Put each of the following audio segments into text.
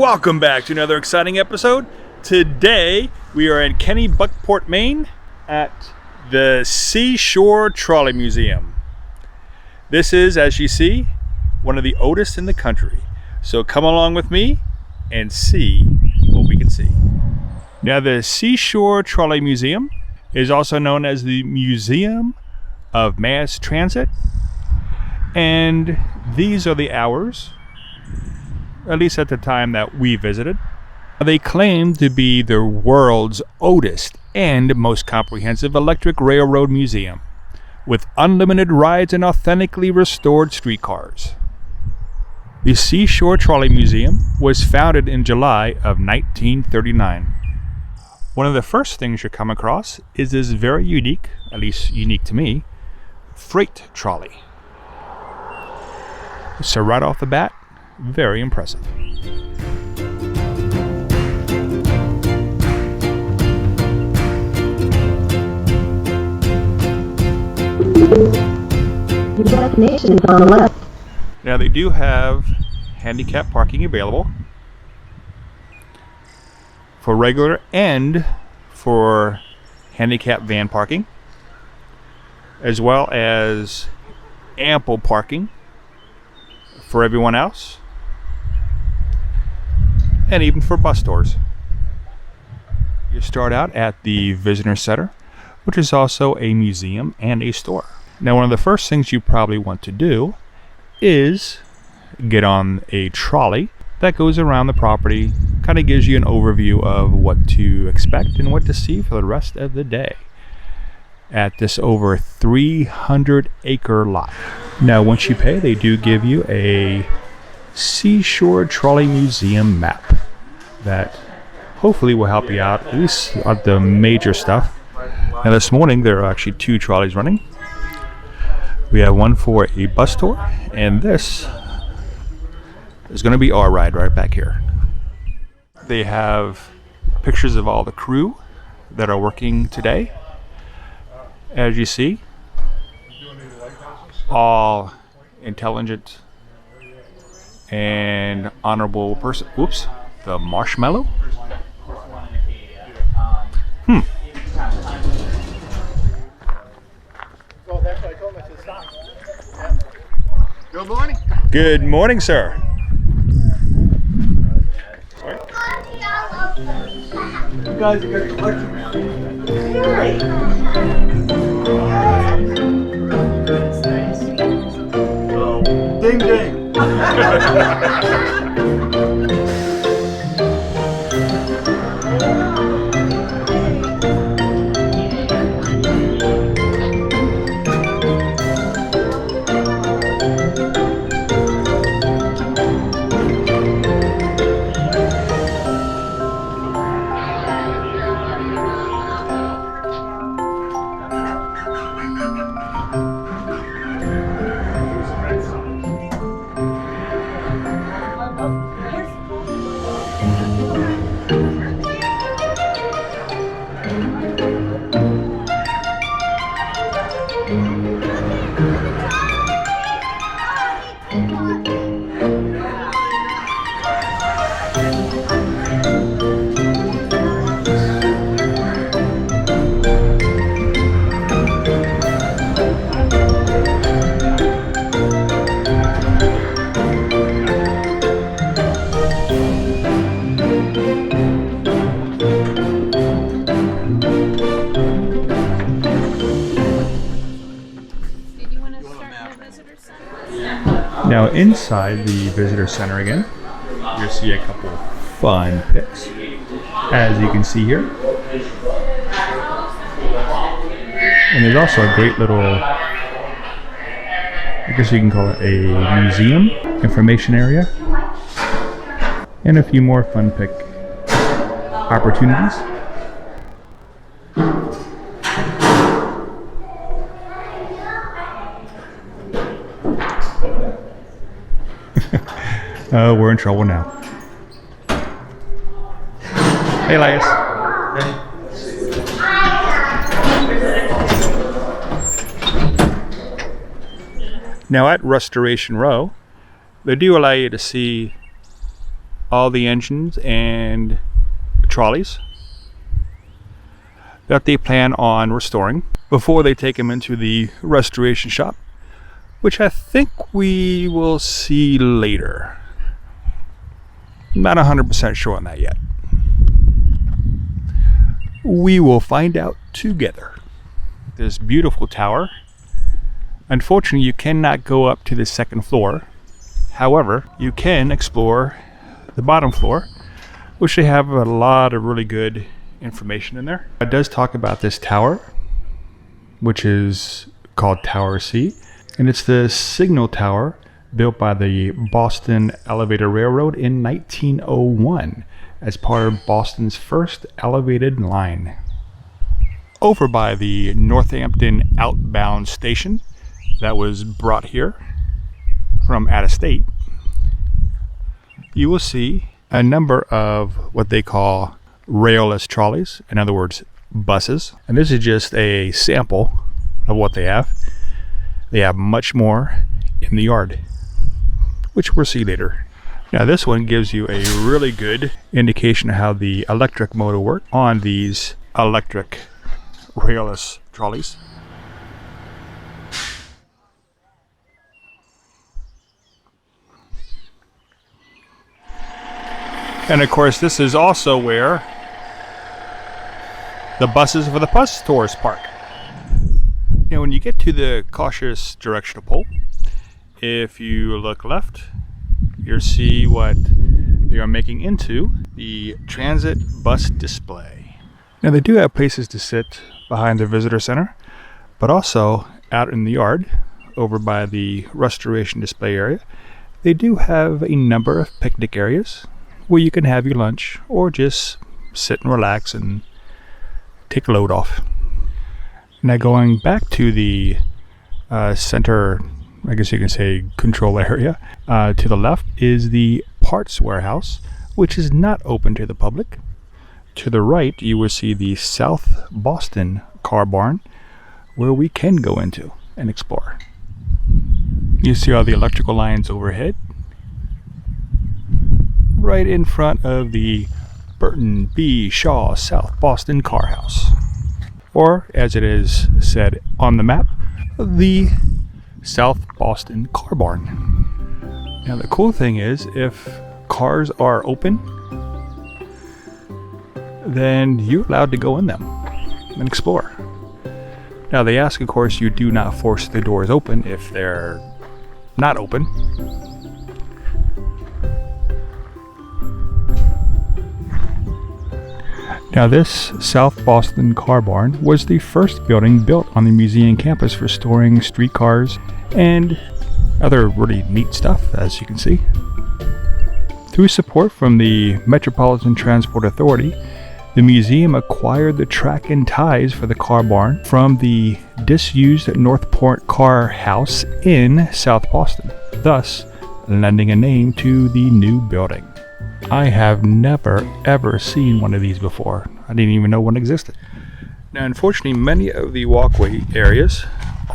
Welcome back to another exciting episode. Today we are in Kennebunkport, Maine at the Seashore Trolley Museum. This is, as you see, one of the oldest in the country. So come along with me and see what we can see. Now, the Seashore Trolley Museum is also known as the Museum of Mass Transit, and these are the hours, at least at the time that we visited. They claim to be the world's oldest and most comprehensive electric railroad museum, with unlimited rides and authentically restored streetcars. The Seashore Trolley Museum was founded in July of 1939. One of the first things you come across is this very unique, at least unique to me, freight trolley. So right off the bat, very impressive. Now they do have handicap parking available for regular and for handicap van parking, as well as ample parking for everyone else, and even for bus tours. You start out at the Visitor Center, which is also a museum and a store. Now, one of the first things you probably want to do is get on a trolley that goes around the property, kind of gives you an overview of what to expect and what to see for the rest of the day at this over 300-acre lot. Now, once you pay, they do give you a Seashore Trolley Museum map that hopefully will help you out, at least on the major stuff. Now, this morning there are actually two trolleys running. We have one for a bus tour, and this is going to be our ride right back here. They have pictures of all the crew that are working today. As you see, all intelligent and honorable person. Whoops, the marshmallow. Good morning. Good morning, sir. You guys got the collection. Ding ding. Now, inside the visitor center again, you'll see a couple fun pics, as you can see here. And there's also a great little, I guess you can call it a museum information area, and a few more fun pic opportunities. We're in trouble now. Hey, Elias. Now at Restoration Row, they do allow you to see all the engines and trolleys that they plan on restoring before they take them into the restoration shop, which I think we will see later. I'm not 100% sure on that yet. We will find out together. This beautiful tower. Unfortunately, you cannot go up to the second floor. However, you can explore the bottom floor, which they have a lot of really good information in there. It does talk about this tower, which is called Tower C, and it's the signal tower built by the Boston Elevator Railroad in 1901 as part of Boston's first elevated line. Over by the Northampton outbound station that was brought here from out of state, you will see a number of what they call railless trolleys, in other words, buses. And this is just a sample of what they have. They have much more in the yard, which we'll see later. Now this one gives you a really good indication of how the electric motor works on these electric railless trolleys. And of course, this is also where the buses for the bus tours park. Now, when you get to the cautious directional pole, if you look left, you'll see what they are making into the transit bus display. Now, they do have places to sit behind the visitor center, but also out in the yard, over by the restoration display area, they do have a number of picnic areas where you can have your lunch or just sit and relax and take a load off. Now going back to the center, I guess you can say control area, to the left is the parts warehouse, which is not open to the public. To the right, you will see the South Boston car barn, where we can go into and explore. You see all the electrical lines overhead, right in front of the Burton B. Shaw South Boston Car House, or as it is said on the map, the South Boston Car Barn. Now the cool thing is, if cars are open, then you're allowed to go in them and explore. Now they ask, of course, you do not force the doors open if they're not open. Now this South Boston Car Barn was the first building built on the museum campus for storing streetcars and other really neat stuff, as you can see. Through support from the Metropolitan Transport Authority, the museum acquired the track and ties for the car barn from the disused Northport Car House in South Boston, thus lending a name to the new building. I have never ever seen one of these before. I didn't even know one existed. Now unfortunately, many of the walkway areas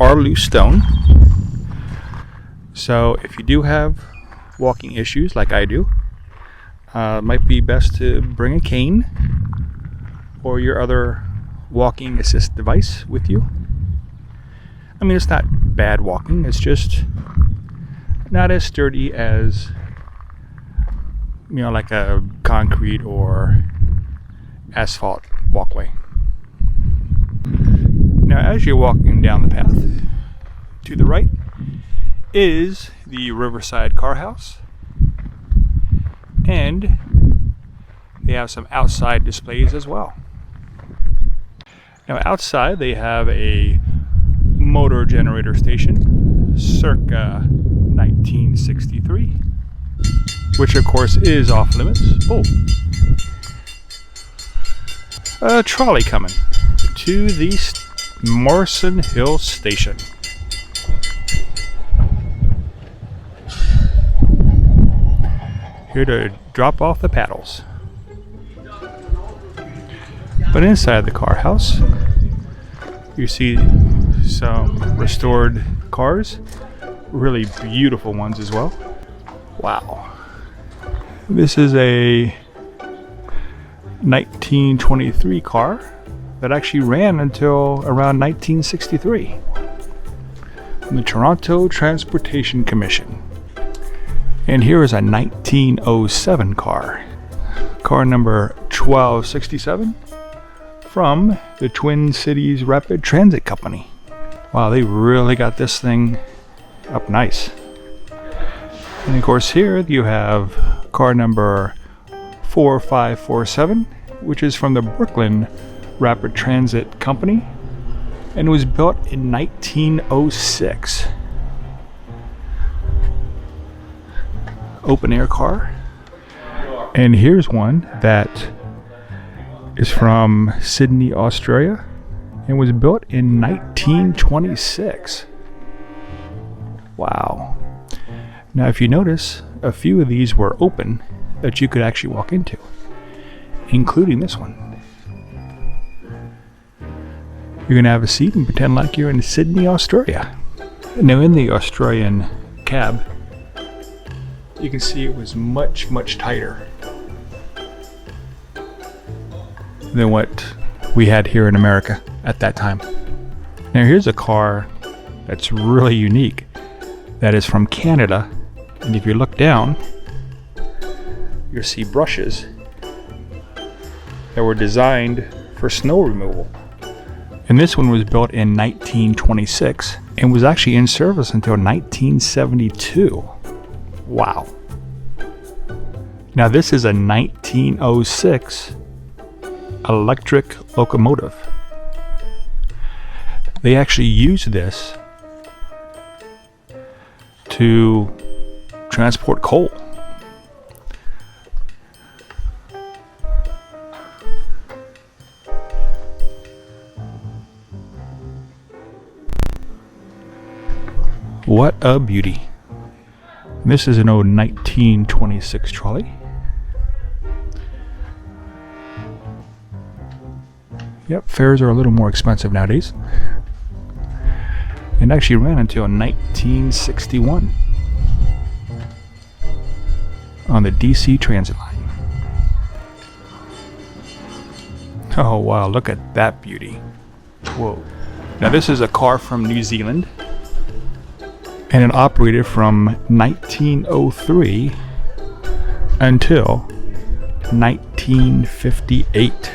are loose stone, so if you do have walking issues like I do, it might be best to bring a cane or your other walking assist device with you. I mean, it's not bad walking, it's just not as sturdy as, you know, like a concrete or asphalt walkway. Now as you're walking down the path, to the right is the Riverside Car House, and they have some outside displays as well. Now outside they have a motor generator station circa 1963, which of course is off limits. Oh, a trolley coming to the Morrison Hill Station. Here to drop off the paddles. But inside the car house, you see some restored cars, really beautiful ones as well. Wow. This is a 1923 car that actually ran until around 1963 from the Toronto Transportation Commission. And here is a 1907 car number 1267 from the Twin Cities Rapid Transit Company. Wow, they really got this thing up nice. And of course here you have car number 4547, which is from the Brooklyn Rapid Transit Company, and it was built in 1906. Open air car. And here's one that is from Sydney, Australia, and was built in 1926. Wow. Now if you notice, a few of these were open that you could actually walk into, including this one. You're gonna have a seat and pretend like you're in Sydney, Australia. Now in the Australian cab, you can see it was much, much tighter than what we had here in America at that time. Now here's a car that's really unique that is from Canada, and if you look down, you'll see brushes that were designed for snow removal. And this one was built in 1926 and was actually in service until 1972. Wow. Now this is a 1906 electric locomotive. They actually used this to transport coal. What a beauty. This is an old 1926 trolley. Yep, fares are a little more expensive nowadays. It actually ran until 1961 on the DC Transit line. Oh wow, look at that beauty. Whoa. Now this is a car from New Zealand, and it operated from 1903 until 1958.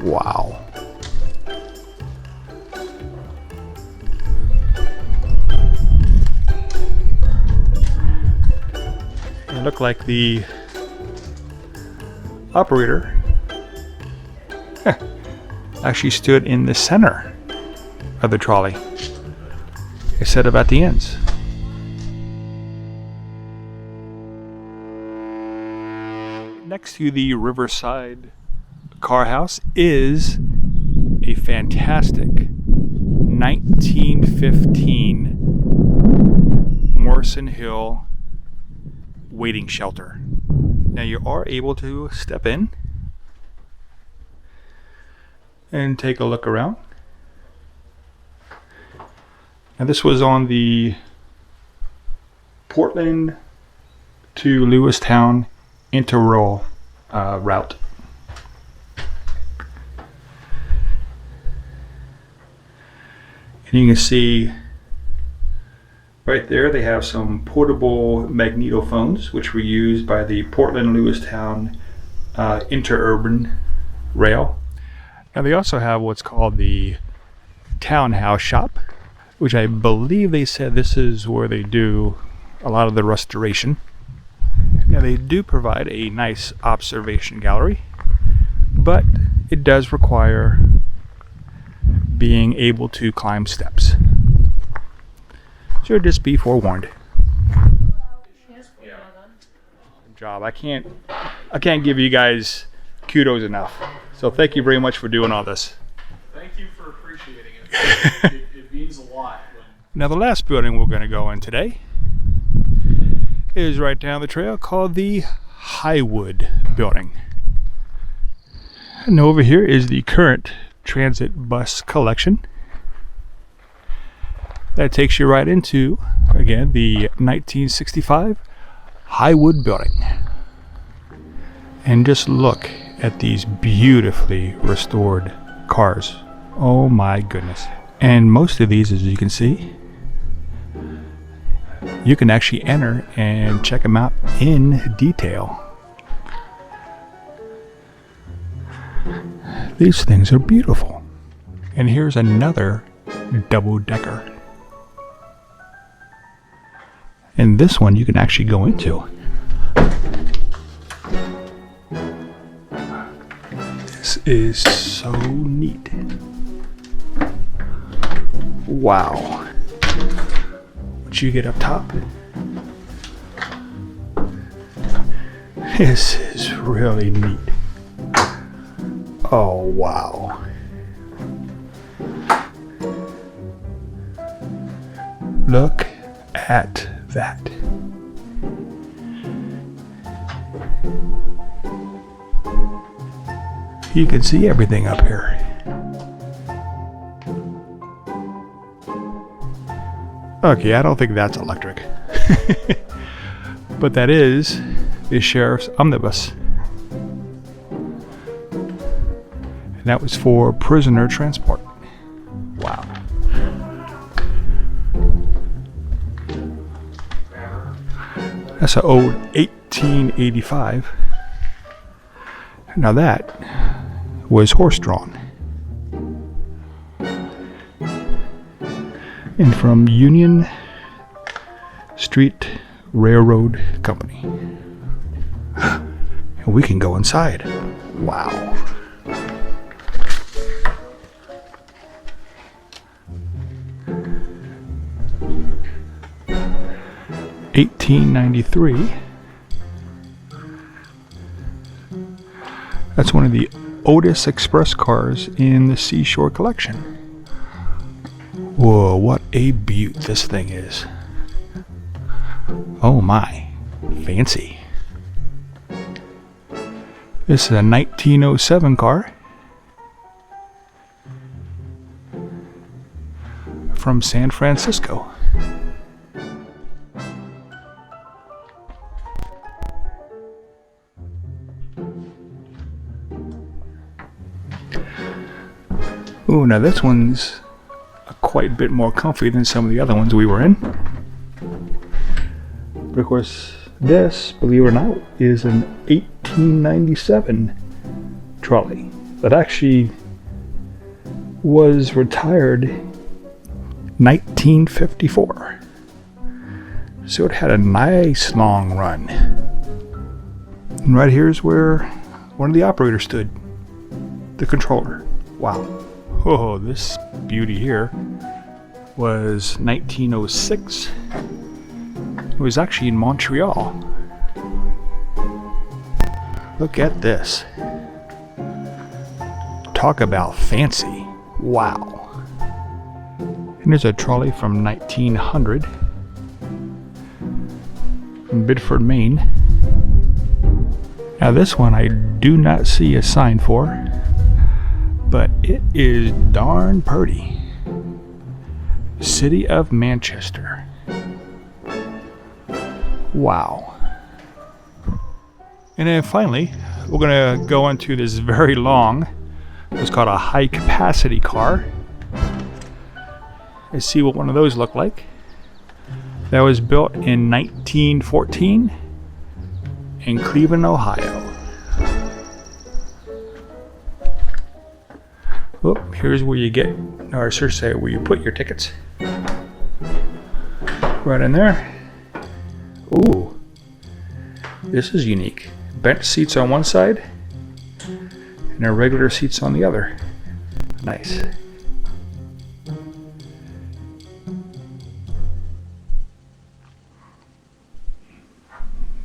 Wow. It looked like the operator actually stood in the center of the trolley instead of at the ends. Next to the Riverside car house is a fantastic 1915 Morrison Hill waiting shelter. Now you are able to step in and take a look around. Now this was on the Portland to Lewistown interrural route. And you can see right there they have some portable magnetophones which were used by the Portland Lewistown interurban rail. Now they also have what's called the townhouse shop, which I believe they said this is where they do a lot of the restoration. Now they do provide a nice observation gallery, but it does require being able to climb steps. So just be forewarned. Good job. I can't give you guys kudos enough. So thank you very much for doing all this. Thank you for appreciating it. It means a lot. Now the last building we're going to go in today is right down the trail, called the Highwood Building. And over here is the current transit bus collection that takes you right into, again, the 1965 Highwood Building. And just look at these beautifully restored cars. Oh my goodness. And most of these, as you can see, you can actually enter and check them out in detail. These things are beautiful. And here's another double-decker. And this one you can actually go into. This is so neat. Wow. Once you get up top, this is really neat. Oh, wow. Look at that. You can see everything up here. Okay, I don't think that's electric. But that is the sheriff's omnibus. And that was for prisoner transport. Wow. That's an old 1885. Now that was horse-drawn. And from Union Street Railroad Company. And we can go inside. Wow. $1893. That's one of the oldest express cars in the Seashore collection. Whoa, what a beaut this thing is. Oh my, fancy. This is a 1907 car from San Francisco. Ooh, now this one's quite a bit more comfy than some of the other ones we were in. But of course, this, believe it or not, is an 1897 trolley that actually was retired 1954. So it had a nice long run. And right here's where one of the operators stood, the controller. Wow. Oh, this beauty here was 1906. It was actually in Montreal. Look at this. Talk about fancy. Wow. And there's a trolley from 1900 from Bedford, Maine. Now this one I do not see a sign for, but it is darn pretty. City of Manchester. Wow. And then finally, we're going to go into this very long, it's called a high capacity car. Let's see what one of those look like. That was built in 1914 in Cleveland, Ohio. Oh, here's where you get, or should say, where you put your tickets. Right in there. Ooh, this is unique. Bench seats on one side, and our regular seats on the other. Nice.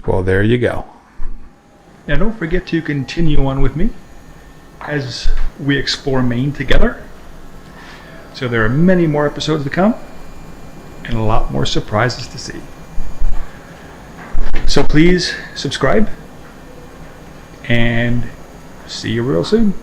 Well, there you go. Now don't forget to continue on with me as we explore Maine together. So there are many more episodes to come and a lot more surprises to see. So please subscribe and see you real soon.